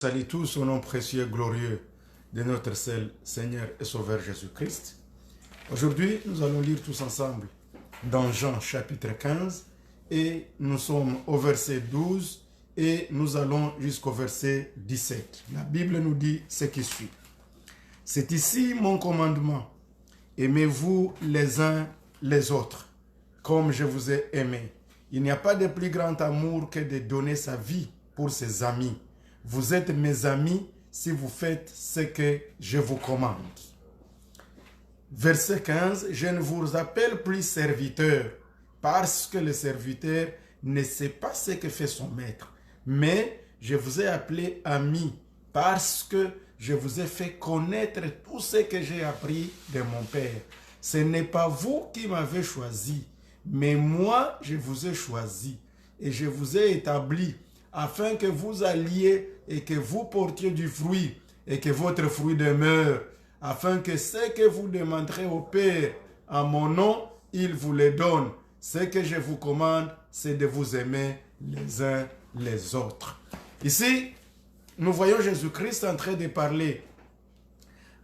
Salut tous au nom précieux et glorieux de notre seul Seigneur et Sauveur Jésus-Christ. Aujourd'hui, nous allons lire tous ensemble dans Jean chapitre 15 et nous sommes au verset 12 et nous allons jusqu'au verset 17. La Bible nous dit ce qui suit. C'est ici mon commandement. Aimez-vous les uns les autres comme je vous ai aimé. Il n'y a pas de plus grand amour que de donner sa vie pour ses amis. Vous êtes mes amis si vous faites ce que je vous commande. Verset 15, je ne vous appelle plus serviteur parce que le serviteur ne sait pas ce que fait son maître. Mais je vous ai appelé ami parce que je vous ai fait connaître tout ce que j'ai appris de mon Père. Ce n'est pas vous qui m'avez choisi, mais moi je vous ai choisi et je vous ai établi afin que vous alliez et que vous portiez du fruit et que votre fruit demeure, afin que ce que vous demanderez au Père en mon nom, il vous le donne. Ce que je vous commande, c'est de vous aimer les uns les autres. Ici, nous voyons Jésus-Christ en train de parler.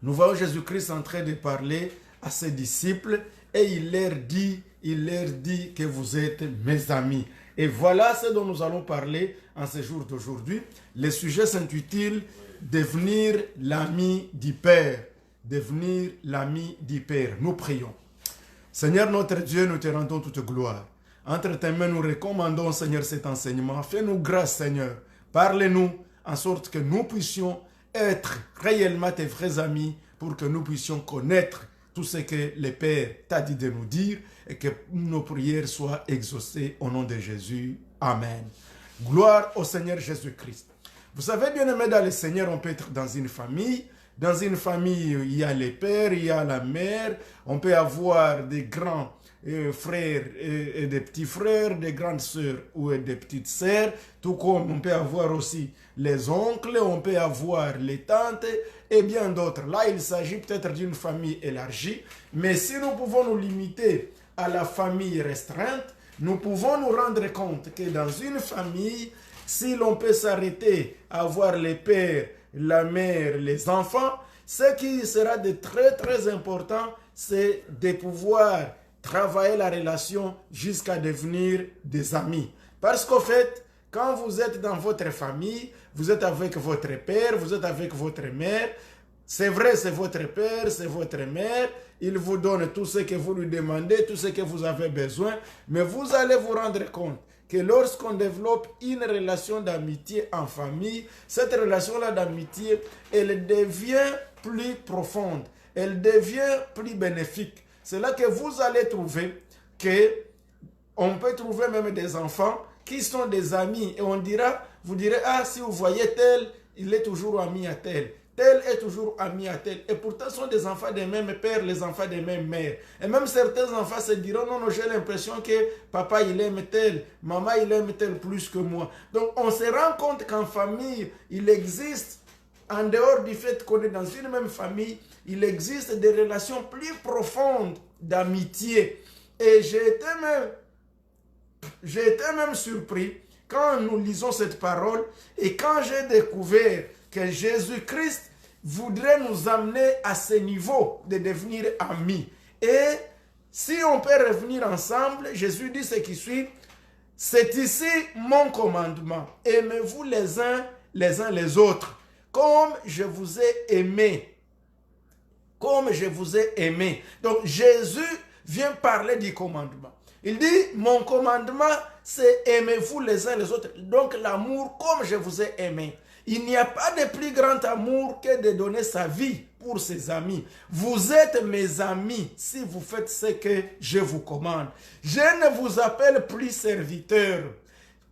Nous voyons Jésus-Christ en train de parler à ses disciples et il leur dit que vous êtes mes amis. Et voilà ce dont nous allons parler en ce jour d'aujourd'hui. Le sujet s'intitule « Devenir l'ami du Père ». Devenir l'ami du Père. Nous prions. Seigneur notre Dieu, nous te rendons toute gloire. Entre tes mains, nous recommandons, Seigneur, cet enseignement. Fais-nous grâce, Seigneur. Parle-nous en sorte que nous puissions être réellement tes vrais amis pour que nous puissions connaître tout ce que le Père t'a dit de nous dire et que nos prières soient exaucées au nom de Jésus. Amen. Gloire au Seigneur Jésus-Christ. Vous savez, bien-aimés dans le Seigneur, on peut être dans une famille. Dans une famille, il y a les pères, il y a la mère. On peut avoir des grands frères et des petits frères, des grandes sœurs ou des petites sœurs. Tout comme on peut avoir aussi les oncles, on peut avoir les tantes et bien d'autres. Là, il s'agit peut-être d'une famille élargie. Mais si nous pouvons nous limiter à la famille restreinte, nous pouvons nous rendre compte que dans une famille, si l'on peut s'arrêter à voir les pères, la mère, les enfants, ce qui sera de très très important, c'est de pouvoir travailler la relation jusqu'à devenir des amis. Parce qu'au fait, quand vous êtes dans votre famille, vous êtes avec votre père, vous êtes avec votre mère, c'est vrai, c'est votre père, c'est votre mère, il vous donne tout ce que vous lui demandez, tout ce que vous avez besoin, mais vous allez vous rendre compte que lorsqu'on développe une relation d'amitié en famille, cette relation-là d'amitié, elle devient plus profonde, elle devient plus bénéfique. C'est là que vous allez trouver qu'on peut trouver même des enfants qui sont des amis et vous direz, ah, si vous voyez tel, il est toujours ami à tel. Tel est toujours ami à tel. Et pourtant, ce sont des enfants des mêmes pères, les enfants des mêmes mères. Et même certains enfants se diront, non, non, j'ai l'impression que papa, il aime tel, maman, il aime tel plus que moi. Donc, on se rend compte qu'en famille, il existe, en dehors du fait qu'on est dans une même famille, il existe des relations plus profondes d'amitié. Et j'ai été même surpris quand nous lisons cette parole et quand j'ai découvert que Jésus-Christ voudrait nous amener à ce niveau de devenir amis. Et si on peut revenir ensemble, Jésus dit ce qui suit, c'est ici mon commandement. Aimez-vous les uns les autres, comme je vous ai aimé. Comme je vous ai aimé. Donc Jésus vient parler du commandement. Il dit, mon commandement, c'est aimez-vous les uns les autres. Donc l'amour comme je vous ai aimé. Il n'y a pas de plus grand amour que de donner sa vie pour ses amis. Vous êtes mes amis si vous faites ce que je vous commande. Je ne vous appelle plus serviteur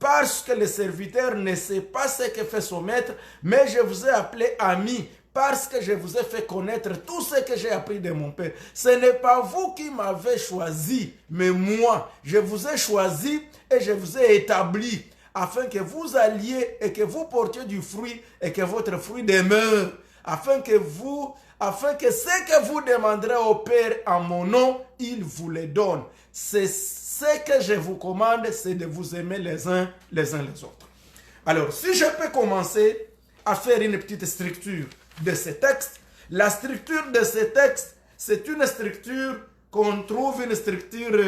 parce que le serviteur ne sait pas ce que fait son maître, mais je vous ai appelé ami parce que je vous ai fait connaître tout ce que j'ai appris de mon Père. Ce n'est pas vous qui m'avez choisi, mais moi. Je vous ai choisi et je vous ai établi afin que vous alliez et que vous portiez du fruit et que votre fruit demeure, afin que ce que vous demanderez au Père en mon nom, il vous le donne. C'est ce que je vous commande, c'est de vous aimer les uns les autres. Alors, si je peux commencer à faire une petite structure de ces textes. La structure de ces textes, c'est une structure qu'on trouve, une structure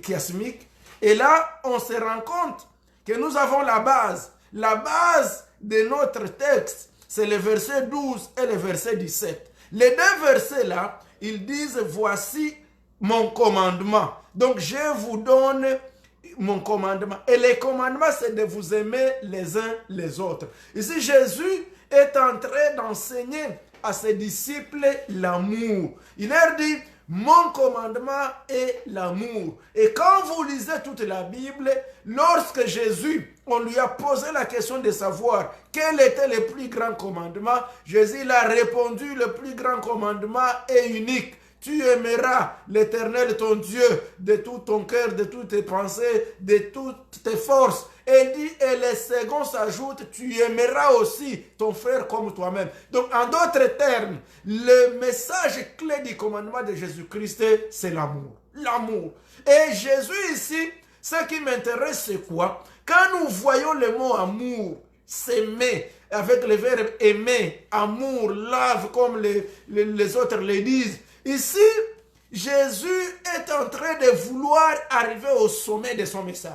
chiasmique. Et là, on se rend compte que nous avons la base. La base de notre texte, c'est le verset 12 et le verset 17. Les deux versets-là, ils disent, voici mon commandement. Donc, je vous donne mon commandement. Et les commandements, c'est de vous aimer les uns les autres. Ici, Jésus est en train d'enseigner à ses disciples l'amour. Il leur dit, mon commandement est l'amour. Et quand vous lisez toute la Bible, lorsque Jésus, on lui a posé la question de savoir quel était le plus grand commandement, Jésus il a répondu, le plus grand commandement est unique. Tu aimeras l'Éternel ton Dieu de tout ton cœur, de toutes tes pensées, de toutes tes forces. Et dit, et le second s'ajoute, tu aimeras aussi ton frère comme toi-même. Donc, en d'autres termes, le message clé du commandement de Jésus-Christ, c'est l'amour. L'amour. Et Jésus ici, ce qui m'intéresse, c'est quoi? Quand nous voyons le mot amour, s'aimer, avec le verbe aimer, amour, love, comme les autres le disent, ici, Jésus est en train de vouloir arriver au sommet de son message.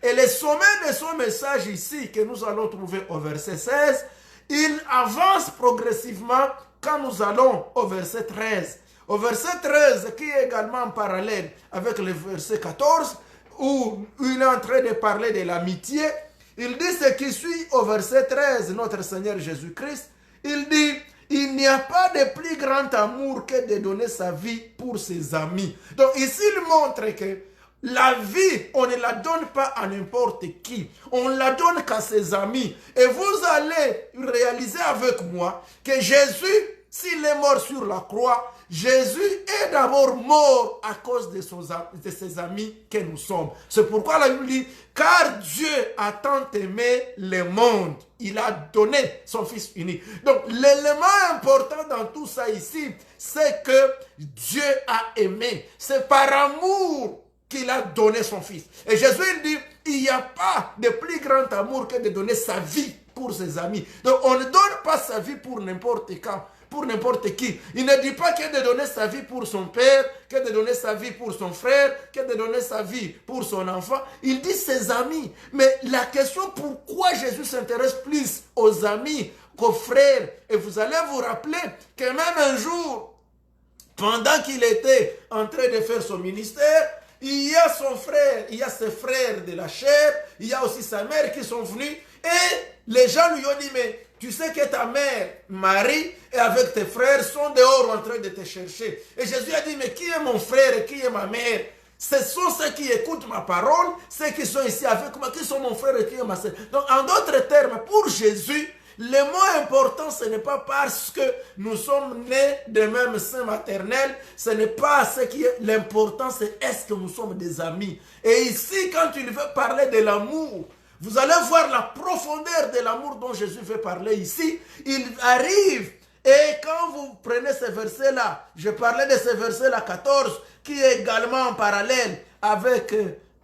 Et le sommet de son message ici, que nous allons trouver au verset 16, il avance progressivement quand nous allons au verset 13. Au verset 13, qui est également en parallèle avec le verset 14, où il est en train de parler de l'amitié, il dit ce qui suit au verset 13, notre Seigneur Jésus-Christ, il dit, il n'y a pas de plus grand amour que de donner sa vie pour ses amis. Donc ici, il montre que la vie, on ne la donne pas à n'importe qui. On la donne qu'à ses amis. Et vous allez réaliser avec moi que Jésus, s'il est mort sur la croix, Jésus est d'abord mort à cause de ses amis que nous sommes. C'est pourquoi la Bible dit, car Dieu a tant aimé le monde, il a donné son Fils unique. Donc l'élément important dans tout ça ici, c'est que Dieu a aimé. C'est par amour qu'il a donné son Fils. Et Jésus il dit, il n'y a pas de plus grand amour que de donner sa vie pour ses amis. Donc on ne donne pas sa vie pour n'importe quand, pour n'importe qui. Il ne dit pas que de donner sa vie pour son père, que de donner sa vie pour son frère, que de donner sa vie pour son enfant. Il dit ses amis. Mais la question pourquoi Jésus s'intéresse plus aux amis qu'aux frères, et vous allez vous rappeler que même un jour, pendant qu'il était en train de faire son ministère, il y a son frère, il y a ses frères de la chair, il y a aussi sa mère qui sont venus, et les gens lui ont dit, mais tu sais que ta mère, Marie, et avec tes frères sont dehors en train de te chercher. Et Jésus a dit, mais qui est mon frère et qui est ma mère? Ce sont ceux qui écoutent ma parole, ceux qui sont ici avec moi, qui sont mon frère et qui est ma soeur. Donc en d'autres termes, pour Jésus, le mot important, ce n'est pas parce que nous sommes nés de même sein maternel, ce n'est pas ce qui est l'important, c'est est-ce que nous sommes des amis. Et ici, quand il veut parler de l'amour, vous allez voir la profondeur de l'amour dont Jésus veut parler ici. Il arrive, et quand vous prenez ce verset-là, je parlais de ce verset-là 14, qui est également en parallèle avec,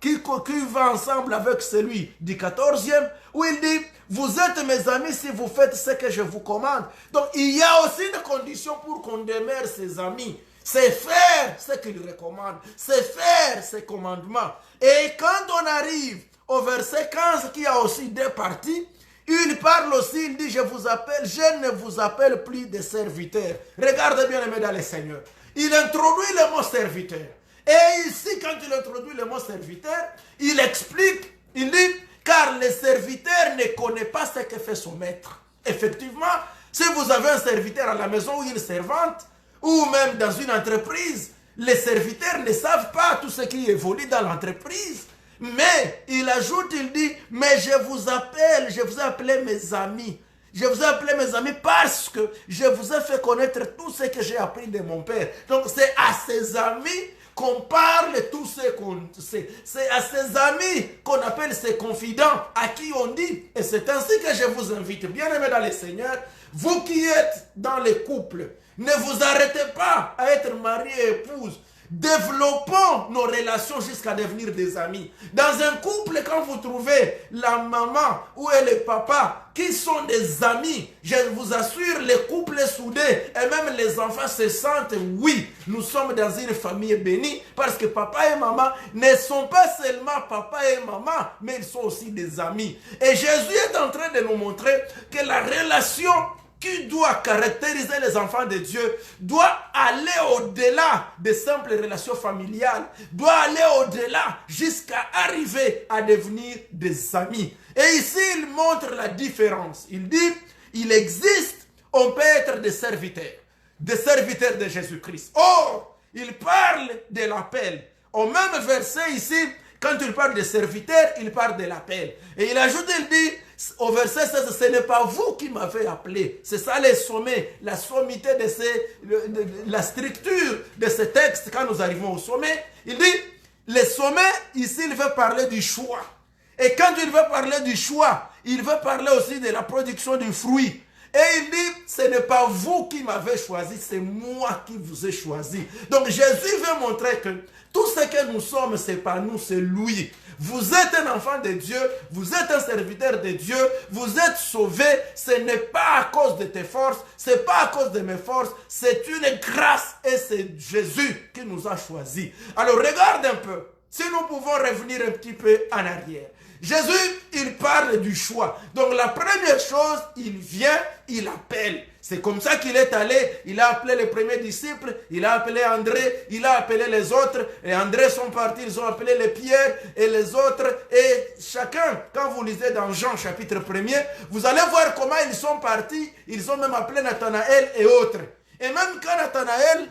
qui va ensemble avec celui du 14e, où il dit, vous êtes mes amis si vous faites ce que je vous commande. Donc il y a aussi une condition pour qu'on demeure ses amis. C'est faire ce qu'il recommande. C'est faire ses commandements. Et quand on arrive au verset 15, qui a aussi deux parties, il parle aussi, il dit, je ne vous appelle plus des serviteurs. Regardez bien, aimés dans le Seigneur. Il introduit le mot serviteur. Et ici, quand il introduit le mot serviteur, il explique, il dit, car le serviteur ne connaît pas ce que fait son maître. Effectivement, si vous avez un serviteur à la maison ou une servante, ou même dans une entreprise, les serviteurs ne savent pas tout ce qui évolue dans l'entreprise. Mais il ajoute, il dit, mais je vous ai appelé mes amis. Je vous ai appelé mes amis parce que je vous ai fait connaître tout ce que j'ai appris de mon Père. Donc c'est à ses amis qu'on parle tout ce qu'on sait. C'est à ses amis qu'on appelle ses confidents, à qui on dit. Et c'est ainsi que je vous invite, bien aimés dans le Seigneur, vous qui êtes dans les couples, ne vous arrêtez pas à être mari et épouse. Développons nos relations jusqu'à devenir des amis. Dans un couple, quand vous trouvez la maman ou le papa qui sont des amis, je vous assure, les couples soudés et même les enfants se sentent, oui, nous sommes dans une famille bénie parce que papa et maman ne sont pas seulement papa et maman, mais ils sont aussi des amis. Et Jésus est en train de nous montrer que la relation qui doit caractériser les enfants de Dieu doit aller au-delà des simples relations familiales, doit aller au-delà jusqu'à arriver à devenir des amis. Et ici, il montre la différence. Il dit, il existe, on peut être des serviteurs de Jésus-Christ. Or, il parle de l'appel. Au même verset ici, quand il parle de serviteurs, il parle de l'appel. Et il ajoute, il dit, au verset 16, ce n'est pas vous qui m'avez appelé. C'est ça les sommets, la sommité la structure de ce texte quand nous arrivons au sommet. Il dit, les sommets, ici, il veut parler du choix. Et quand il veut parler du choix, il veut parler aussi de la production du fruit. Et il dit, ce n'est pas vous qui m'avez choisi, c'est moi qui vous ai choisi. Donc Jésus veut montrer que tout ce que nous sommes, ce n'est pas nous, c'est lui. Vous êtes un enfant de Dieu, vous êtes un serviteur de Dieu, vous êtes sauvé, ce n'est pas à cause de tes forces, ce n'est pas à cause de mes forces, c'est une grâce et c'est Jésus qui nous a choisis. Alors regarde un peu, si nous pouvons revenir un petit peu en arrière. Jésus, il parle du choix. Donc la première chose, il vient, il appelle. C'est comme ça qu'il est allé. Il a appelé les premiers disciples, il a appelé André, il a appelé les autres. Et André sont partis, ils ont appelé les Pierre et les autres. Et chacun, quand vous lisez dans Jean chapitre 1er, vous allez voir comment ils sont partis. Ils ont même appelé Nathanaël et autres. Et même quand Nathanaël,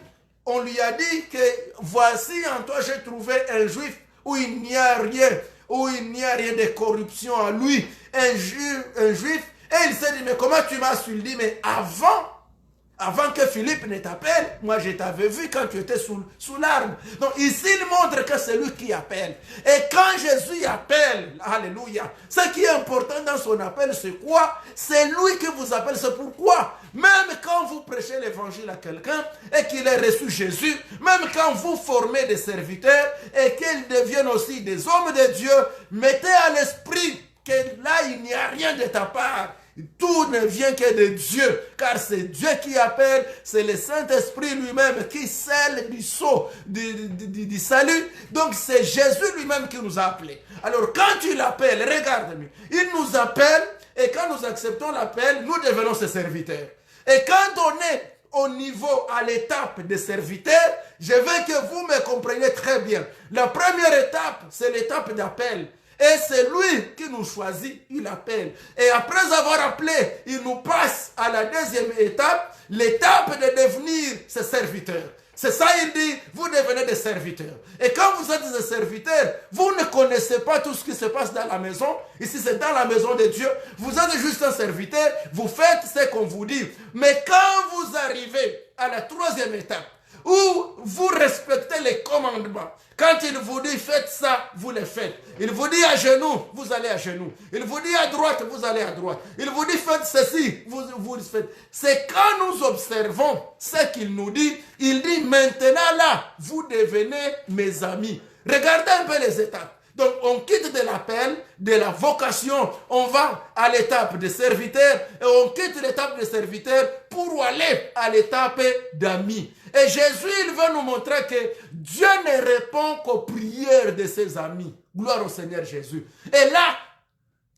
on lui a dit que voici en toi j'ai trouvé un juif où il n'y a rien. Où il n'y a rien de corruption à lui, un juif, et il s'est dit, mais comment tu m'as su? Il dit, mais avant que Philippe ne t'appelle, moi je t'avais vu quand tu étais sous l'arbre. Donc ici il montre que c'est lui qui appelle. Et quand Jésus appelle, alléluia, ce qui est important dans son appel, c'est quoi? C'est lui qui vous appelle, c'est pourquoi. Même quand vous prêchez l'évangile à quelqu'un et qu'il ait reçu Jésus, même quand vous formez des serviteurs et qu'ils deviennent aussi des hommes de Dieu, mettez à l'esprit que là il n'y a rien de ta part. Tout ne vient que de Dieu, car c'est Dieu qui appelle, c'est le Saint-Esprit lui-même qui scelle du sceau du salut. Donc c'est Jésus lui-même qui nous a appelés. Alors quand il appelle, regarde-moi, il nous appelle et quand nous acceptons l'appel, nous devenons ses serviteurs. Et quand on est au niveau, à l'étape des serviteurs, je veux que vous me compreniez très bien. La première étape, c'est l'étape d'appel. Et c'est lui qui nous choisit, il appelle. Et après avoir appelé, il nous passe à la deuxième étape, l'étape de devenir ses serviteurs. C'est ça, il dit, vous devenez des serviteurs. Et quand vous êtes des serviteurs, vous ne connaissez pas tout ce qui se passe dans la maison. Ici, c'est dans la maison de Dieu. Vous êtes juste un serviteur, vous faites ce qu'on vous dit. Mais quand vous arrivez à la troisième étape, où vous respectez les commandements, quand il vous dit faites ça, vous le faites. Il vous dit à genoux, vous allez à genoux. Il vous dit à droite, vous allez à droite. Il vous dit faites ceci, vous le faites. C'est quand nous observons ce qu'il nous dit, il dit maintenant là, vous devenez mes amis. Regardez un peu les étapes. Donc on quitte de l'appel, de la vocation, on va à l'étape de serviteur et on quitte l'étape de serviteur pour aller à l'étape d'amis. Et Jésus, il veut nous montrer que Dieu ne répond qu'aux prières de ses amis. Gloire au Seigneur Jésus. Et là,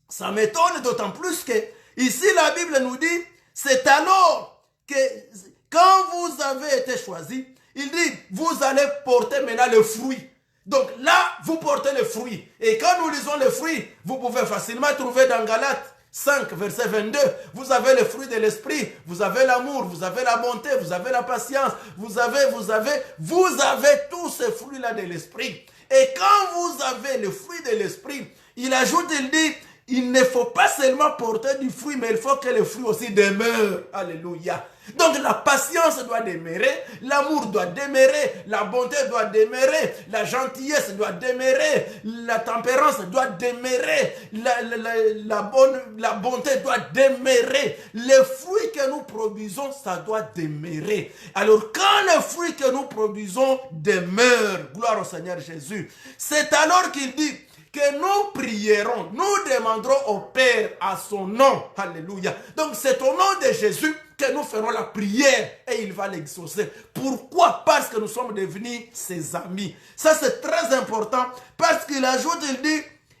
ça m'étonne d'autant plus que ici la Bible nous dit, c'est alors que quand vous avez été choisi, il dit, vous allez porter maintenant le fruit. Donc là, vous portez le fruit. Et quand nous lisons le fruit, vous pouvez facilement trouver dans Galates 5, verset 22, vous avez le fruit de l'esprit, vous avez l'amour, vous avez la bonté, vous avez la patience, vous avez tous ces fruits-là de l'esprit. Et quand vous avez le fruit de l'esprit, il ajoute, il dit, il ne faut pas seulement porter du fruit, mais il faut que le fruit aussi demeure. Alléluia. Donc la patience doit demeurer, l'amour doit demeurer, la bonté doit demeurer, la gentillesse doit demeurer, la tempérance doit demeurer, la bonté doit demeurer. Les fruits que nous produisons, ça doit demeurer. Alors quand les fruits que nous produisons demeurent, gloire au Seigneur Jésus, c'est alors qu'il dit que nous prierons, nous demanderons au Père à son nom. Alléluia. Donc c'est au nom de Jésus que nous ferons la prière et il va l'exaucer. Pourquoi? Parce que nous sommes devenus ses amis. Ça c'est très important parce qu'il ajoute,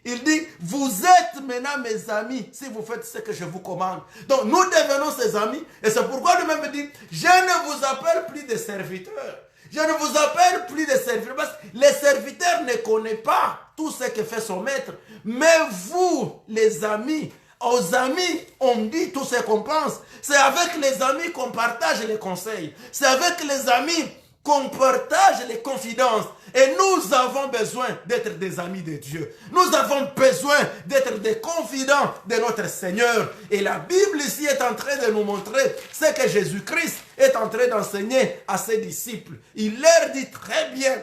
il dit, vous êtes maintenant mes amis si vous faites ce que je vous commande. Donc nous devenons ses amis et c'est pourquoi lui-même dit, je ne vous appelle plus des serviteurs. Je ne vous appelle plus des serviteurs parce que les serviteurs ne connaissent pas tout ce que fait son maître. Mais vous, les amis, aux amis, on dit tout ce qu'on pense. C'est avec les amis qu'on partage les conseils. C'est avec les amis qu'on partage les confidences. Et nous avons besoin d'être des amis de Dieu. Nous avons besoin d'être des confidents de notre Seigneur. Et la Bible ici est en train de nous montrer ce que Jésus-Christ est en train d'enseigner à ses disciples. Il leur dit très bien,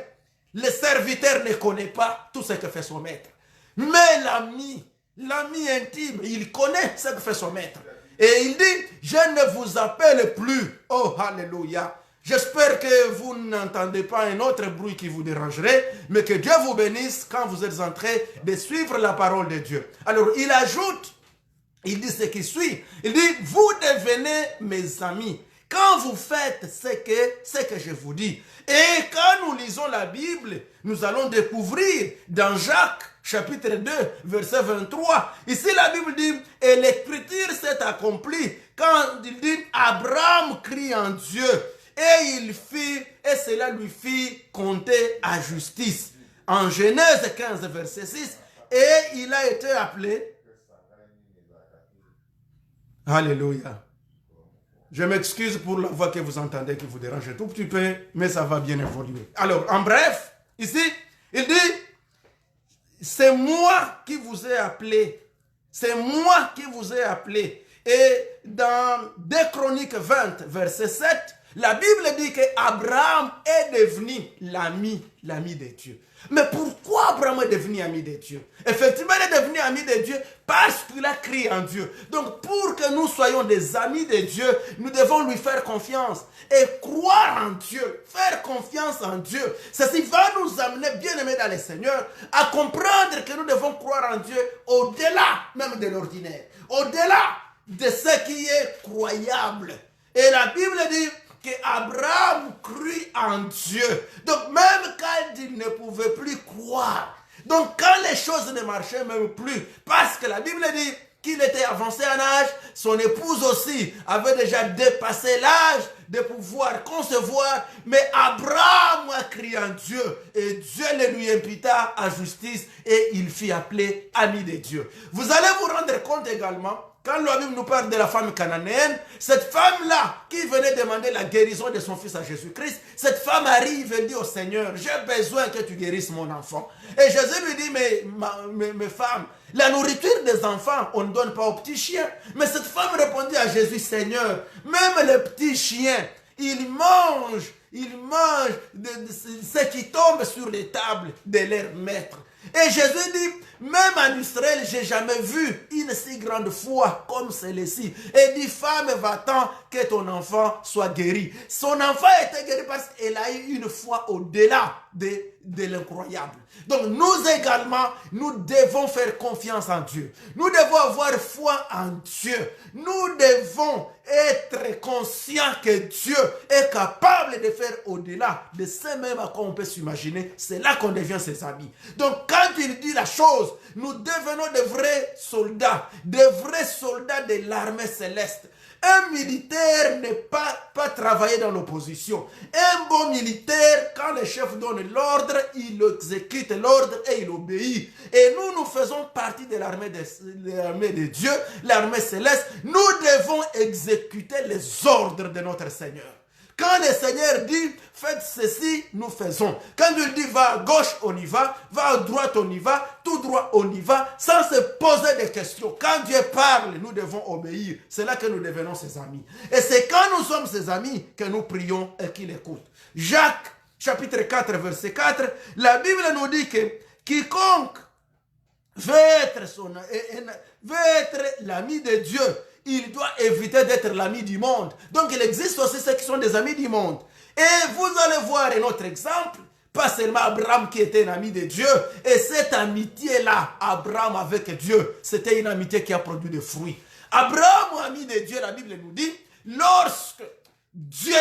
le serviteur ne connaît pas tout ce que fait son maître. Mais l'ami intime, il connaît ce que fait son maître. Et il dit, je ne vous appelle plus. Oh, alléluia. J'espère que vous n'entendez pas un autre bruit qui vous dérangerait, mais que Dieu vous bénisse quand vous êtes en train de suivre la parole de Dieu. Alors, il ajoute, il dit ce qui suit, il dit, vous devenez mes amis quand vous faites ce que je vous dis. Et quand nous lisons la Bible, nous allons découvrir dans Jacques, chapitre 2, verset 23. Ici, la Bible dit, et l'écriture s'est accomplie quand il dit, Abraham crie en Dieu. Et cela lui fit compter à justice. En Genèse 15, verset 6, et il a été appelé. Alléluia. Je m'excuse pour la voix que vous entendez qui vous dérange un tout petit peu, mais ça va bien évoluer. Alors, en bref, ici, il dit, c'est moi qui vous ai appelé. C'est moi qui vous ai appelé. Et dans 2 Chroniques 20, verset 7, la Bible dit qu'Abraham est devenu l'ami de Dieu. Mais pourquoi Abraham est devenu ami de Dieu? Effectivement, il est devenu ami de Dieu parce qu'il a crié en Dieu. Donc, pour que nous soyons des amis de Dieu, nous devons lui faire confiance et croire en Dieu, faire confiance en Dieu. Ceci va nous amener, bien aimés dans le Seigneur, à comprendre que nous devons croire en Dieu au-delà même de l'ordinaire, au-delà de ce qui est croyable. Et la Bible dit qu'Abraham crut en Dieu. Donc même quand il ne pouvait plus croire, donc quand les choses ne marchaient même plus, parce que la Bible dit qu'il était avancé en âge, son épouse aussi avait déjà dépassé l'âge de pouvoir concevoir, mais Abraham a crié en Dieu et Dieu le lui imputa à justice et il fut appelé ami de Dieu. Vous allez vous rendre compte également, quand la Bible nous parle de la femme cananéenne, cette femme-là qui venait demander la guérison de son fils à Jésus-Christ, cette femme arrive et dit au Seigneur, j'ai besoin que tu guérisses mon enfant. Et Jésus lui dit, mais femme, la nourriture des enfants, on ne donne pas aux petits chiens. Mais cette femme répondit à Jésus, Seigneur, même les petits chiens, ils mangent ce qui tombe sur les tables de leur maître. Et Jésus dit, même en Israël, je n'ai jamais vu une si grande foi comme celle-ci. Et dit, femme, va-t'en que ton enfant soit guéri. Son enfant était guéri parce qu'elle a eu une foi au-delà de l'incroyable. Donc nous également, nous devons faire confiance en Dieu. Nous devons avoir foi en Dieu. Nous devons être conscients que Dieu est capable de faire au-delà de ce même à quoi on peut s'imaginer. C'est là qu'on devient ses amis. Donc quand il dit la chose, nous devenons de vrais soldats de l'armée céleste. Un militaire n'est pas travailler dans l'opposition. Un bon militaire, quand le chef donne l'ordre, il exécute l'ordre et il obéit. Et nous faisons partie de l'armée de Dieu, l'armée céleste. Nous devons exécuter les ordres de notre Seigneur. Quand le Seigneur dit, faites ceci, nous faisons. Quand il dit, va à gauche, on y va. Va à droite, on y va. Tout droit, on y va. Sans se poser des questions. Quand Dieu parle, nous devons obéir. C'est là que nous devenons ses amis. Et c'est quand nous sommes ses amis que nous prions et qu'il écoute. Jacques, chapitre 4, verset 4, la Bible nous dit que quiconque veut être l'ami de Dieu, il doit éviter d'être l'ami du monde. Donc il existe aussi ceux qui sont des amis du monde. Et vous allez voir un autre exemple, pas seulement Abraham qui était un ami de Dieu, et cette amitié-là, Abraham avec Dieu, c'était une amitié qui a produit des fruits. Abraham, ami de Dieu, la Bible nous dit, lorsque Dieu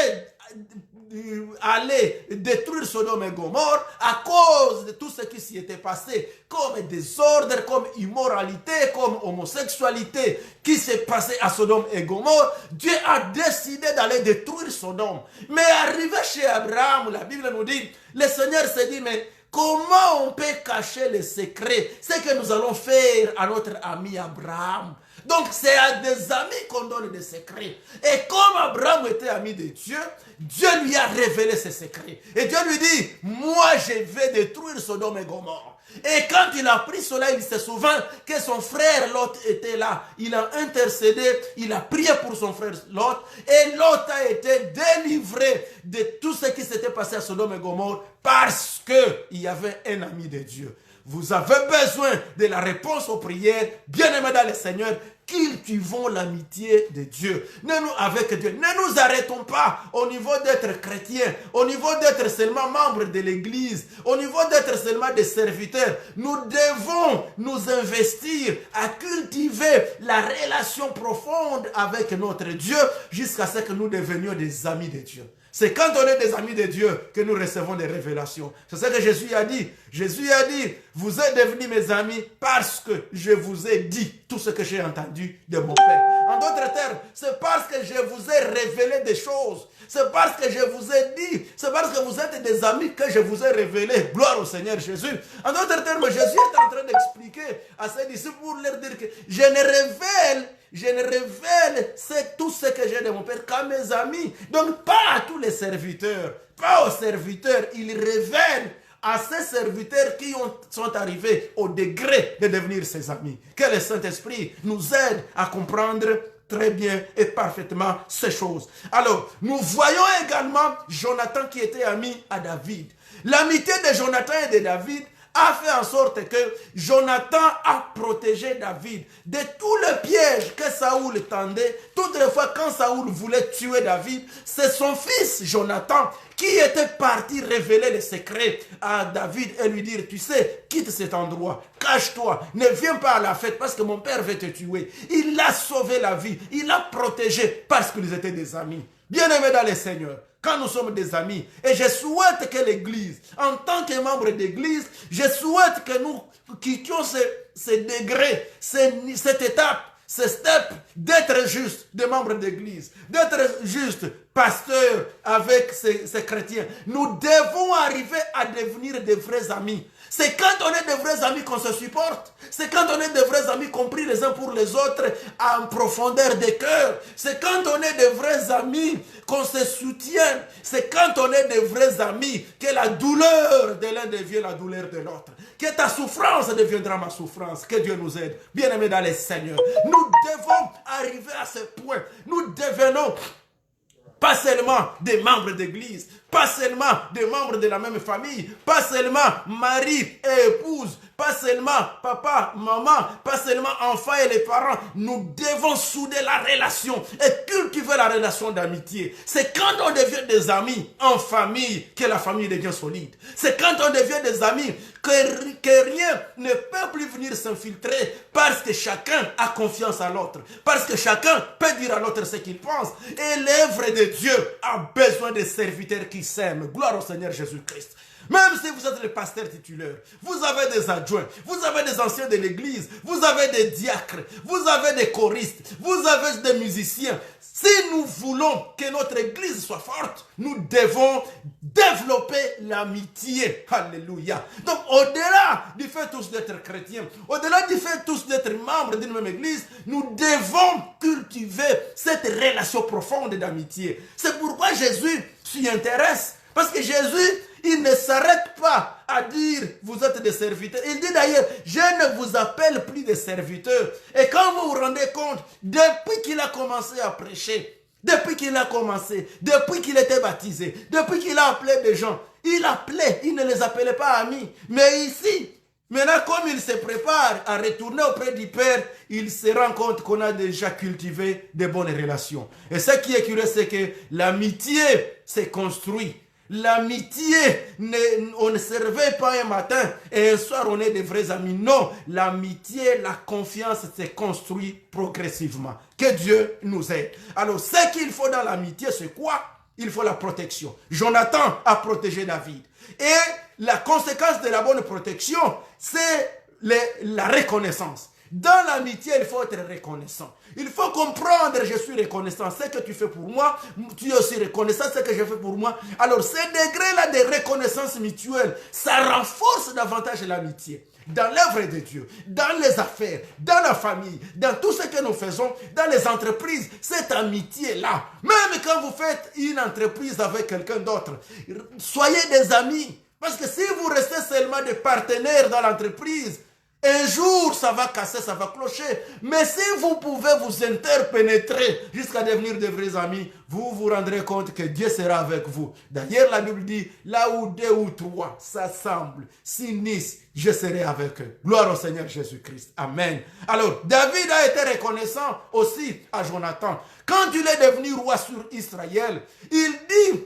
allait détruire Sodome et Gomorrhe à cause de tout ce qui s'y était passé, comme désordre, comme immoralité, comme homosexualité qui s'est passé à Sodome et Gomorrhe, Dieu a décidé d'aller détruire Sodome. Mais arrivé chez Abraham, la Bible nous dit, le Seigneur s'est dit, mais comment on peut cacher les secrets? C'est que nous allons faire à notre ami Abraham. Donc c'est à des amis qu'on donne des secrets. Et comme Abraham était ami de Dieu, Dieu lui a révélé ses secrets. Et Dieu lui dit, moi je vais détruire Sodome et Gomorrhe. Et quand il a pris cela, il se souvient que son frère Lot était là. Il a intercédé, il a prié pour son frère Lot. Et Lot a été délivré de tout ce qui s'était passé à Sodome et Gomorrhe parce qu'il y avait un ami de Dieu. Vous avez besoin de la réponse aux prières, bien-aimés dans le Seigneur, cultivons l'amitié de Dieu. Avec Dieu. Ne nous arrêtons pas au niveau d'être chrétien, au niveau d'être seulement membre de l'Église, au niveau d'être seulement des serviteurs. Nous devons nous investir à cultiver la relation profonde avec notre Dieu jusqu'à ce que nous devenions des amis de Dieu. C'est quand on est des amis de Dieu que nous recevons des révélations. C'est ce que Jésus a dit. Jésus a dit, vous êtes devenus mes amis parce que je vous ai dit tout ce que j'ai entendu de mon Père. En d'autres termes, c'est parce que je vous ai révélé des choses. C'est parce que je vous ai dit, c'est parce que vous êtes des amis que je vous ai révélé. Gloire au Seigneur Jésus. En d'autres termes, Jésus est en train d'expliquer à ses disciples pour leur dire que je ne révèle tout ce que j'ai de mon Père qu'à mes amis. Donc pas à tous les serviteurs, pas aux serviteurs. Il révèle à ces serviteurs qui sont arrivés au degré de devenir ses amis. Que le Saint-Esprit nous aide à comprendre très bien et parfaitement ces choses. Alors, nous voyons également Jonathan qui était ami à David. L'amitié de Jonathan et de David a fait en sorte que Jonathan a protégé David de tous les pièges que Saoul tendait. Toutes les fois quand Saoul voulait tuer David, c'est son fils Jonathan qui était parti révéler les secrets à David et lui dire, tu sais, quitte cet endroit, cache-toi, ne viens pas à la fête parce que mon père veut te tuer. Il a sauvé la vie, il l'a protégé parce qu'ils étaient des amis. Bien-aimés dans le Seigneur, quand nous sommes des amis, et je souhaite que l'Église, en tant que membre d'Église, je souhaite que nous quittions ce degré, cette étape, ce step d'être juste des membres d'Église, d'être juste pasteur avec ces chrétiens. Nous devons arriver à devenir des vrais amis. C'est quand on est de vrais amis qu'on se supporte. C'est quand on est de vrais amis compris les uns pour les autres en profondeur de cœur. C'est quand on est de vrais amis qu'on se soutient. C'est quand on est de vrais amis que la douleur de l'un devient la douleur de l'autre. Que ta souffrance deviendra ma souffrance. Que Dieu nous aide. Bien-aimés dans les Seigneurs. Nous devons arriver à ce point. Nous devenons pas seulement des membres d'église, pas seulement des membres de la même famille, pas seulement mari et épouse, pas seulement papa, maman, pas seulement enfants et les parents. Nous devons souder la relation et cultiver la relation d'amitié. C'est quand on devient des amis en famille que la famille devient solide. C'est quand on devient des amis que rien ne peut plus venir s'infiltrer parce que chacun a confiance à l'autre. Parce que chacun peut dire à l'autre ce qu'il pense. Et l'œuvre de Dieu a besoin de serviteurs qui s'aiment. Gloire au Seigneur Jésus-Christ. Même si vous êtes le pasteur titulaire, vous avez des adjoints, vous avez des anciens de l'église, vous avez des diacres, vous avez des choristes, vous avez des musiciens. Si nous voulons que notre église soit forte, nous devons développer l'amitié. Alléluia. Donc, au-delà du fait tous d'être chrétiens, au-delà du fait tous d'être membres d'une même église, nous devons cultiver cette relation profonde d'amitié. C'est pourquoi Jésus s'y intéresse. Parce que Jésus, il ne s'arrête pas à dire, vous êtes des serviteurs. Il dit d'ailleurs, je ne vous appelle plus des serviteurs. Et quand vous vous rendez compte, depuis qu'il a commencé à prêcher, depuis qu'il a commencé, depuis qu'il était baptisé, depuis qu'il a appelé des gens, il appelait, il ne les appelait pas amis. Mais ici, maintenant, comme il se prépare à retourner auprès du Père, il se rend compte qu'on a déjà cultivé de bonnes relations. Et ce qui est curieux, c'est que l'amitié s'est construite. L'amitié, on ne se réveille pas un matin et un soir on est des vrais amis. Non, l'amitié, la confiance s'est construite progressivement. Que Dieu nous aide. Alors, ce qu'il faut dans l'amitié, c'est quoi? Il faut la protection. Jonathan a protégé David. Et la conséquence de la bonne protection, c'est la reconnaissance. Dans l'amitié, il faut être reconnaissant. Il faut comprendre, je suis reconnaissant. Ce que tu fais pour moi, tu es aussi reconnaissant ce que je fais pour moi. Alors, ces degrés-là de reconnaissance mutuelle, ça renforce davantage l'amitié. Dans l'œuvre de Dieu, dans les affaires, dans la famille, dans tout ce que nous faisons, dans les entreprises, cette amitié-là, même quand vous faites une entreprise avec quelqu'un d'autre, soyez des amis. Parce que si vous restez seulement des partenaires dans l'entreprise, un jour, ça va casser, ça va clocher. Mais si vous pouvez vous interpénétrer jusqu'à devenir de vrais amis, vous vous rendrez compte que Dieu sera avec vous. D'ailleurs, la Bible dit, là où deux ou trois s'assemblent, s'unissent, je serai avec eux. Gloire au Seigneur Jésus-Christ. Amen. Alors, David a été reconnaissant aussi à Jonathan. Quand il est devenu roi sur Israël, il dit,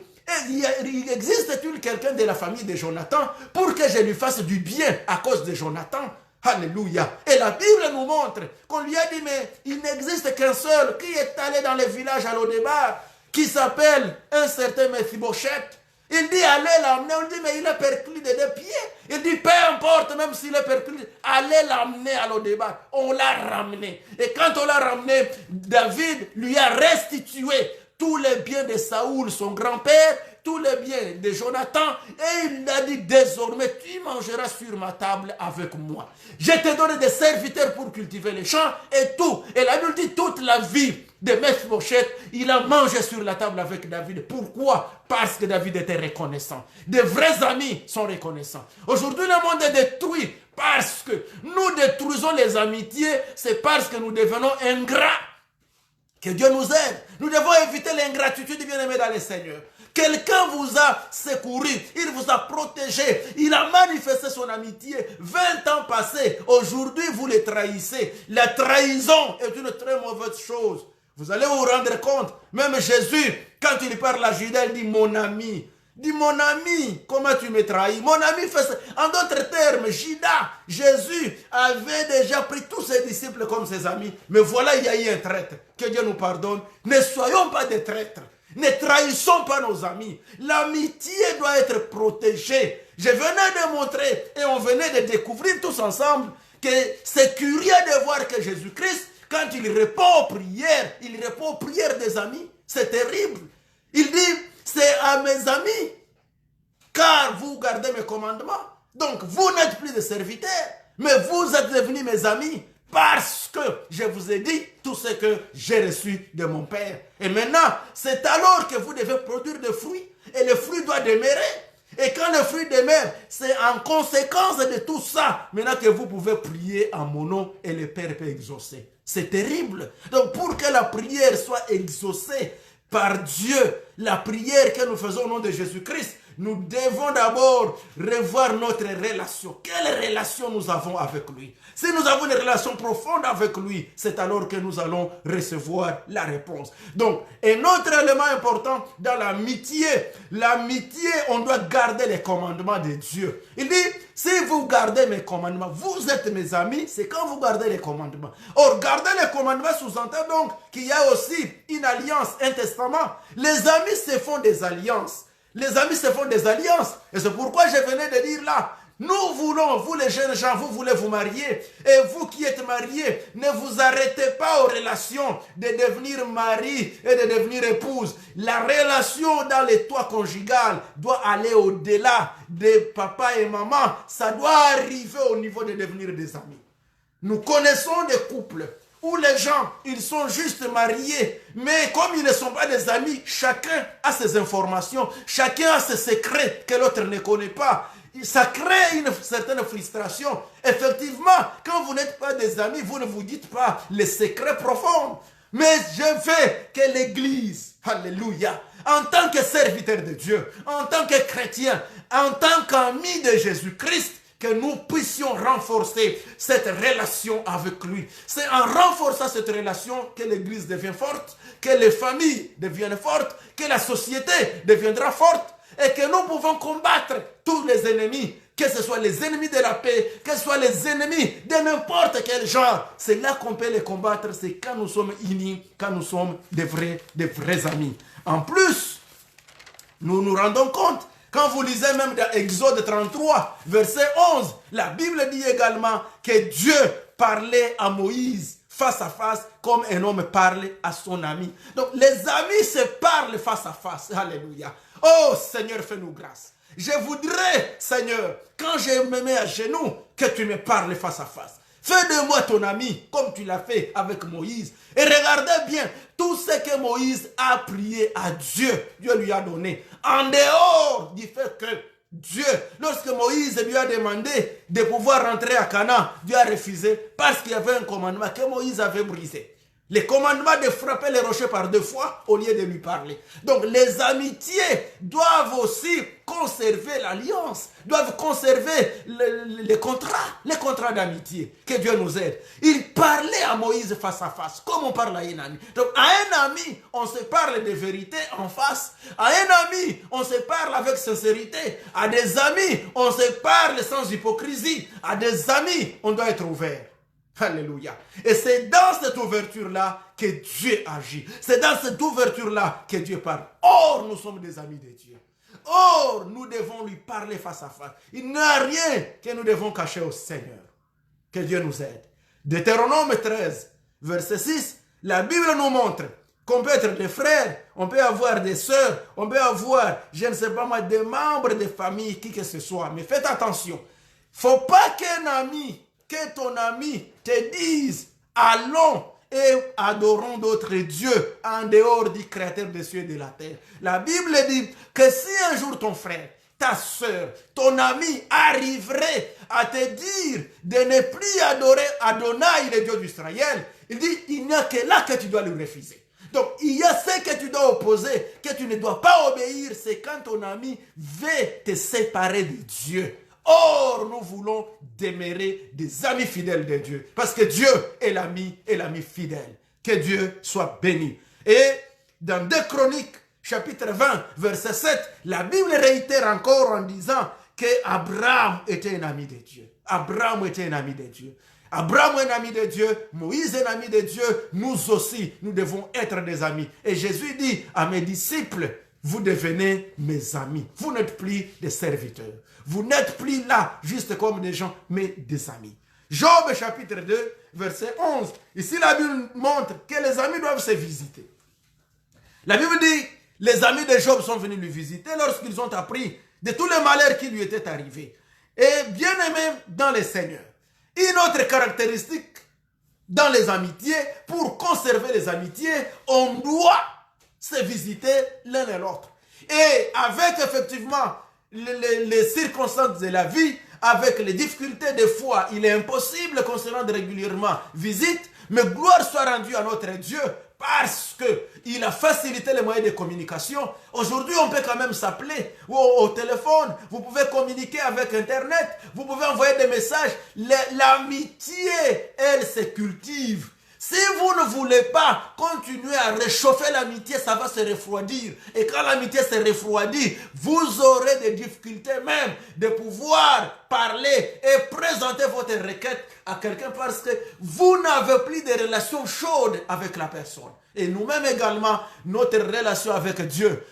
il existe-t-il quelqu'un de la famille de Jonathan pour que je lui fasse du bien à cause de Jonathan? Alléluia. Et la Bible nous montre qu'on lui a dit, mais il n'existe qu'un seul qui est allé dans les villages à Lodébar, qui s'appelle un certain Mephibosheth. Il dit, allez l'amener. On dit, mais il est perclus de deux pieds. Il dit, peu importe, même s'il est perclus, allez l'amener à Lodébar. On l'a ramené. Et quand on l'a ramené, David lui a restitué tous les biens de Saoul, son grand-père, tous les biens de Jonathan, et il a dit, désormais, tu mangeras sur ma table avec moi. Je te donne des serviteurs pour cultiver les champs et tout. Et la Bible dit, toute la vie de Mephibosheth, il a mangé sur la table avec David. Pourquoi? Parce que David était reconnaissant. De vrais amis sont reconnaissants. Aujourd'hui, le monde est détruit parce que nous détruisons les amitiés, c'est parce que nous devenons ingrats. Que Dieu nous aide. Nous devons éviter l'ingratitude, bien-aimés dans le Seigneur. Quelqu'un vous a secouru, il vous a protégé, il a manifesté son amitié. 20 ans passés, aujourd'hui vous le trahissez. La trahison est une très mauvaise chose. Vous allez vous rendre compte, même Jésus, quand il parle à Judas, il dit mon ami. Dis mon ami, comment tu me trahis? Mon ami fait ça. En d'autres termes, Judas, Jésus avait déjà pris tous ses disciples comme ses amis. Mais voilà, il y a eu un traître. Que Dieu nous pardonne. Ne soyons pas des traîtres. Ne trahissons pas nos amis. L'amitié doit être protégée. Je venais de montrer et on venait de découvrir tous ensemble que c'est curieux de voir que Jésus-Christ, quand il répond aux prières, il répond aux prières des amis. C'est terrible. Il dit, c'est à mes amis, car vous gardez mes commandements. Donc, vous n'êtes plus des serviteurs, mais vous êtes devenus mes amis, parce que je vous ai dit tout ce que j'ai reçu de mon Père. Et maintenant, c'est alors que vous devez produire des fruits, et le fruit doit demeurer. Et quand le fruit demeure, c'est en conséquence de tout ça, maintenant que vous pouvez prier en mon nom, et le Père peut exaucer. C'est terrible. Donc, pour que la prière soit exaucée, par Dieu, la prière que nous faisons au nom de Jésus-Christ, nous devons d'abord revoir notre relation. Quelle relation nous avons avec lui? Si nous avons une relation profonde avec lui, c'est alors que nous allons recevoir la réponse. Donc, un autre élément important dans l'amitié, on doit garder les commandements de Dieu. Il dit, si vous gardez mes commandements, vous êtes mes amis, c'est quand vous gardez les commandements. Or, garder les commandements sous-entend donc qu'il y a aussi une alliance, un testament. Les amis se font des alliances. Les amis se font des alliances. Et c'est pourquoi je venais de dire là, nous voulons, vous les jeunes gens, vous voulez vous marier. Et vous qui êtes mariés, ne vous arrêtez pas aux relations de devenir mari et de devenir épouse. La relation dans les toits conjugales doit aller au-delà de papa et maman. Ça doit arriver au niveau de devenir des amis. Nous connaissons des couples où les gens, ils sont juste mariés, mais comme ils ne sont pas des amis, chacun a ses informations, chacun a ses secrets que l'autre ne connaît pas. Ça crée une certaine frustration. Effectivement, quand vous n'êtes pas des amis, vous ne vous dites pas les secrets profonds. Mais je veux que l'Église, alléluia, en tant que serviteur de Dieu, en tant que chrétien, en tant qu'ami de Jésus-Christ, que nous puissions renforcer cette relation avec lui. C'est en renforçant cette relation que l'Église devient forte, que les familles deviennent fortes, que la société deviendra forte et que nous pouvons combattre tous les ennemis, que ce soit les ennemis de la paix, que ce soit les ennemis de n'importe quel genre. C'est là qu'on peut les combattre, c'est quand nous sommes unis, quand nous sommes des vrais amis. En plus, nous nous rendons compte, quand vous lisez même dans Exode 33, verset 11, la Bible dit également que Dieu parlait à Moïse face à face comme un homme parle à son ami. Donc les amis se parlent face à face. Alléluia. Oh Seigneur, fais-nous grâce. Je voudrais, Seigneur, quand je me mets à genoux, que tu me parles face à face. Fais de moi ton ami, comme tu l'as fait avec Moïse. Et regardez bien, tout ce que Moïse a prié à Dieu, Dieu lui a donné. En dehors du fait que Dieu, lorsque Moïse lui a demandé de pouvoir rentrer à Canaan, Dieu a refusé parce qu'il y avait un commandement que Moïse avait brisé. Le commandement de frapper les rochers par 2 fois au lieu de lui parler. Donc les amitiés doivent aussi conserver l'alliance, doivent conserver les contrats d'amitié. Que Dieu nous aide. Il parlait à Moïse face à face, comme on parle à un ami. Donc à un ami, on se parle de vérité en face. À un ami, on se parle avec sincérité. À des amis, on se parle sans hypocrisie. À des amis, on doit être ouvert. Alléluia. Et c'est dans cette ouverture-là que Dieu agit. C'est dans cette ouverture-là que Dieu parle. Or, nous sommes des amis de Dieu. Or, nous devons lui parler face à face. Il n'y a rien que nous devons cacher au Seigneur. Que Dieu nous aide. Deutéronome 13, verset 6, la Bible nous montre qu'on peut être des frères, on peut avoir des sœurs, on peut avoir, je ne sais pas moi, des membres de famille, qui que ce soit. Mais faites attention. Il ne faut pas qu'un ami, que ton ami te dise allons et adorons d'autres dieux en dehors du créateur des cieux et de la terre. La Bible dit que si un jour ton frère, ta soeur, ton ami arriverait à te dire de ne plus adorer Adonai, le Dieu d'Israël, il dit il n'y a que là que tu dois lui refuser. Donc il y a ce que tu dois opposer, que tu ne dois pas obéir, c'est quand ton ami veut te séparer de Dieu. Or, nous voulons demeurer des amis fidèles de Dieu. Parce que Dieu est l'ami fidèle. Que Dieu soit béni. Et dans 2 Chroniques, chapitre 20, verset 7, la Bible réitère encore en disant qu'Abraham était un ami de Dieu. Abraham était un ami de Dieu. Abraham est un ami de Dieu, Moïse est un ami de Dieu, nous aussi, nous devons être des amis. Et Jésus dit à mes disciples, vous devenez mes amis. Vous n'êtes plus des serviteurs. Vous n'êtes plus là juste comme des gens, mais des amis. Job chapitre 2, verset 11. Ici, la Bible montre que les amis doivent se visiter. La Bible dit, les amis de Job sont venus lui visiter lorsqu'ils ont appris de tous les malheurs qui lui étaient arrivés. Et bien aimé dans le Seigneur. Une autre caractéristique dans les amitiés, pour conserver les amitiés, on doit se visiter l'un et l'autre. Et avec effectivement les circonstances de la vie, avec les difficultés des fois, il est impossible qu'on se rende régulièrement visite, mais gloire soit rendue à notre Dieu parce qu'il a facilité les moyens de communication. Aujourd'hui, on peut quand même s'appeler au téléphone, vous pouvez communiquer avec Internet, vous pouvez envoyer des messages. L'amitié, elle se cultive. Si vous ne voulez pas continuer à réchauffer l'amitié, ça va se refroidir. Et quand l'amitié se refroidit, vous aurez des difficultés même de pouvoir parler et présenter votre requête à quelqu'un parce que vous n'avez plus de relation chaude avec la personne. Et nous-mêmes également, notre relation avec Dieu,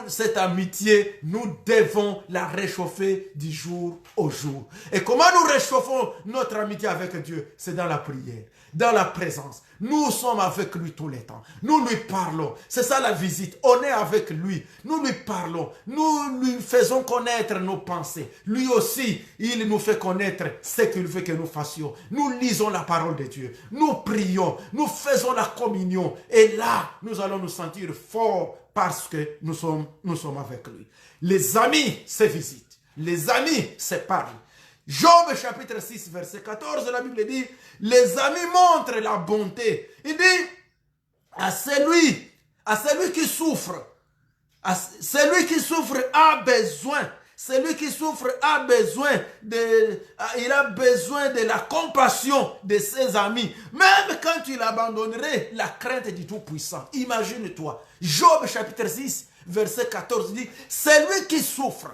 cette amitié, nous devons la réchauffer du jour au jour. Et comment nous réchauffons notre amitié avec Dieu? C'est dans la prière, dans la présence. Nous sommes avec lui tout le temps. Nous lui parlons. C'est ça la visite. On est avec lui. Nous lui parlons. Nous lui faisons connaître nos pensées. Lui aussi, il nous fait connaître ce qu'il veut que nous fassions. Nous lisons la parole de Dieu. Nous prions. Nous faisons la communion. Et là, nous allons nous sentir forts parce que nous sommes avec lui. Les amis se visitent. Les amis se parlent. Job chapitre 6 verset 14, la Bible dit, les amis montrent la bonté. Il dit, à celui qui souffre a besoin. Celui qui souffre a besoin de la compassion de ses amis. Même quand il abandonnerait la crainte du Tout-Puissant. Imagine-toi. Job chapitre 6 verset 14 dit, celui qui souffre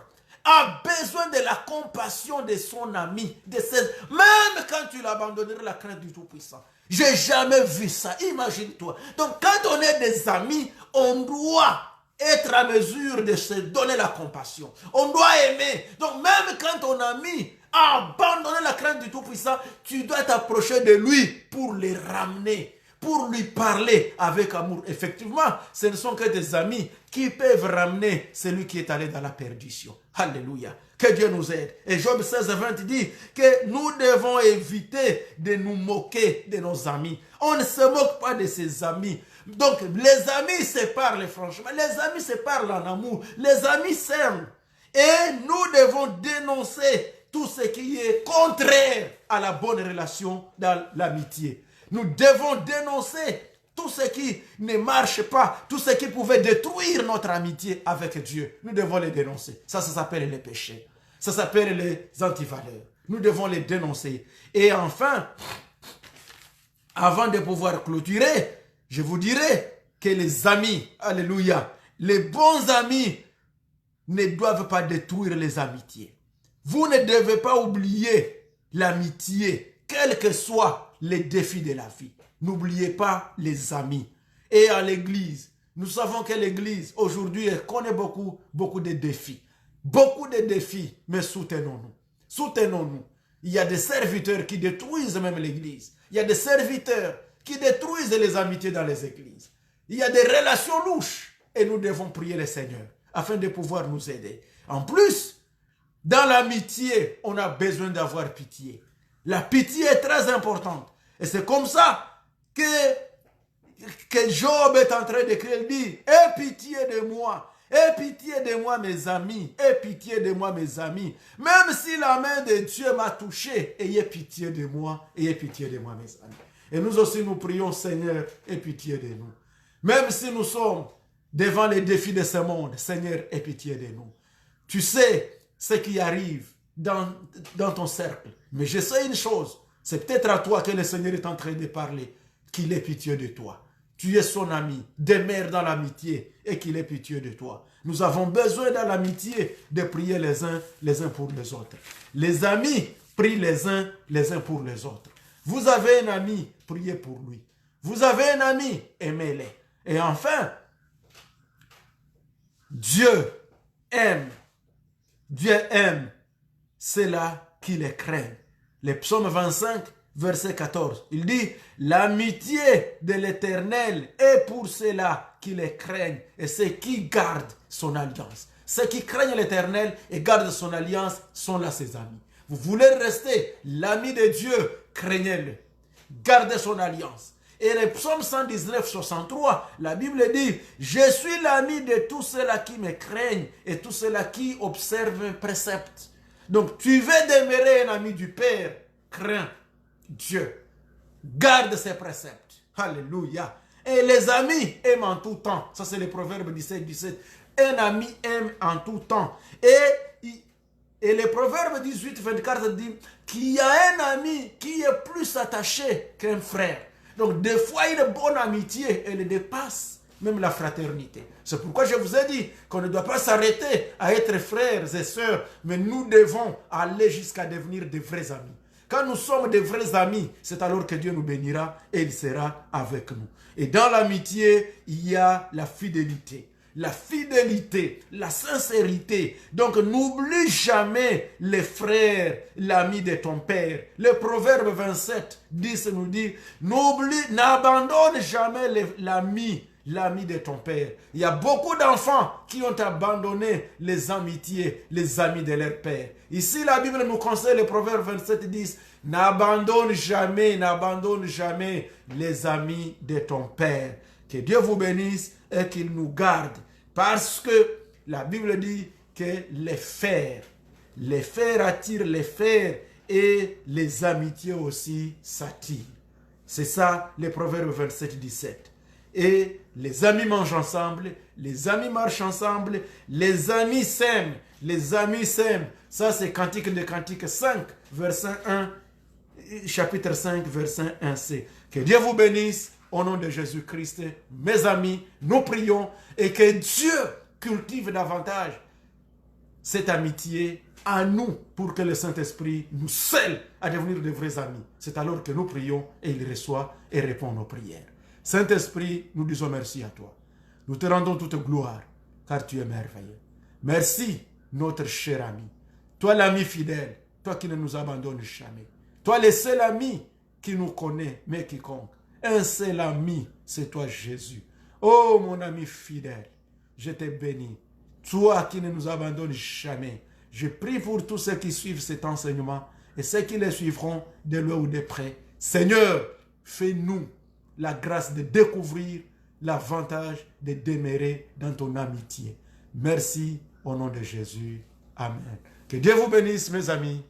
a besoin de la compassion de son ami, même quand tu l'abandonnerais la crainte du Tout-Puissant. J'ai jamais vu ça, imagine-toi. Donc quand on est des amis, on doit être à mesure de se donner la compassion. On doit aimer. Donc même quand ton ami a abandonné la crainte du Tout-Puissant, tu dois t'approcher de lui pour les ramener, pour lui parler avec amour. Effectivement, ce ne sont que des amis qui peuvent ramener celui qui est allé dans la perdition. Alléluia. Que Dieu nous aide. Et Job 16, 20 dit que nous devons éviter de nous moquer de nos amis. On ne se moque pas de ses amis. Donc, les amis se parlent franchement. Les amis se parlent en amour. Les amis s'aiment. Et nous devons dénoncer tout ce qui est contraire à la bonne relation dans l'amitié. Nous devons dénoncer tout ce qui ne marche pas, tout ce qui pouvait détruire notre amitié avec Dieu. Nous devons les dénoncer. Ça s'appelle les péchés. Ça s'appelle les antivaleurs. Nous devons les dénoncer. Et enfin, avant de pouvoir clôturer, je vous dirai que les amis, alléluia, les bons amis ne doivent pas détruire les amitiés. Vous ne devez pas oublier l'amitié, quels que soient les défis de la vie. N'oubliez pas les amis. Et à l'église, nous savons que l'église, aujourd'hui, elle connaît beaucoup de défis. Beaucoup de défis, mais soutenons-nous. Soutenons-nous. Il y a des serviteurs qui détruisent même l'église. Il y a des serviteurs qui détruisent les amitiés dans les églises. Il y a des relations louches. Et nous devons prier le Seigneur afin de pouvoir nous aider. En plus, dans l'amitié, on a besoin d'avoir pitié. La pitié est très importante. Et c'est comme ça que Job est en train d'écrire. Il dit, aie pitié de moi. Aie pitié de moi, mes amis. Aie pitié de moi, mes amis. Même si la main de Dieu m'a touché, ayez pitié de moi. Ayez pitié de moi, mes amis. Et nous aussi, nous prions, Seigneur, aie pitié de nous. Même si nous sommes devant les défis de ce monde, Seigneur, aie pitié de nous. Tu sais ce qui arrive dans ton cercle. Mais je sais une chose. C'est peut-être à toi que le Seigneur est en train de parler. Qu'il ait pitié de toi. Tu es son ami. Demeure dans l'amitié et qu'il ait pitié de toi. Nous avons besoin dans l'amitié de prier les uns pour les autres. Les amis prient les uns pour les autres. Vous avez un ami, priez pour lui. Vous avez un ami, aimez-les. Et enfin, Dieu aime ceux-là qui les craignent. Le psaume 25, verset 14, il dit, l'amitié de l'Éternel est pour ceux-là qui les craignent et ceux qui gardent son alliance. Ceux qui craignent l'Éternel et gardent son alliance sont là ses amis. Vous voulez rester l'ami de Dieu, craignez-le. Gardez son alliance. Et le psaume 119, 63, la Bible dit, je suis l'ami de tous ceux-là qui me craignent et tous ceux-là qui observent mes préceptes. Donc tu veux demeurer un ami du Père, crains Dieu. Garde ses préceptes. Alléluia. Et les amis aiment en tout temps. Ça c'est le proverbe 17, 17. Un ami aime en tout temps. Et le proverbe 18, 24 dit qu'il y a un ami qui est plus attaché qu'un frère. Donc des fois une bonne amitié, elle dépasse même la fraternité. C'est pourquoi je vous ai dit qu'on ne doit pas s'arrêter à être frères et sœurs, mais nous devons aller jusqu'à devenir de vrais amis. Quand nous sommes de vrais amis, c'est alors que Dieu nous bénira et il sera avec nous. Et dans l'amitié, il y a la fidélité. La fidélité, la sincérité. Donc n'oublie jamais les frères, l'ami de ton père. Le proverbe 27, 10 nous dit, n'abandonne jamais l'ami de ton père. Il y a beaucoup d'enfants qui ont abandonné les amitiés, les amis de leur père. Ici, la Bible nous conseille, le proverbe 27, 10, n'abandonne jamais les amis de ton père. Que Dieu vous bénisse et qu'il nous garde. Parce que la Bible dit que les fers attirent les fers et les amitiés aussi s'attirent. C'est ça, les Proverbes 27, 17. Et les amis mangent ensemble, les amis marchent ensemble, les amis s'aiment. Ça, c'est Cantique de Cantique 5, verset 1, chapitre 5, verset 1c. Que Dieu vous bénisse. Au nom de Jésus-Christ, mes amis, nous prions et que Dieu cultive davantage cette amitié à nous pour que le Saint-Esprit nous scelle à devenir de vrais amis. C'est alors que nous prions et il reçoit et répond à nos prières. Saint-Esprit, nous disons merci à toi. Nous te rendons toute gloire car tu es merveilleux. Merci, notre cher ami. Toi l'ami fidèle, toi qui ne nous abandonnes jamais. Toi le seul ami qui nous connaît mais qui compte. Un seul ami, c'est toi Jésus. Oh mon ami fidèle, je te bénis. Toi qui ne nous abandonnes jamais. Je prie pour tous ceux qui suivent cet enseignement et ceux qui les suivront de loin ou de près. Seigneur, fais-nous la grâce de découvrir l'avantage de demeurer dans ton amitié. Merci au nom de Jésus. Amen. Que Dieu vous bénisse mes amis.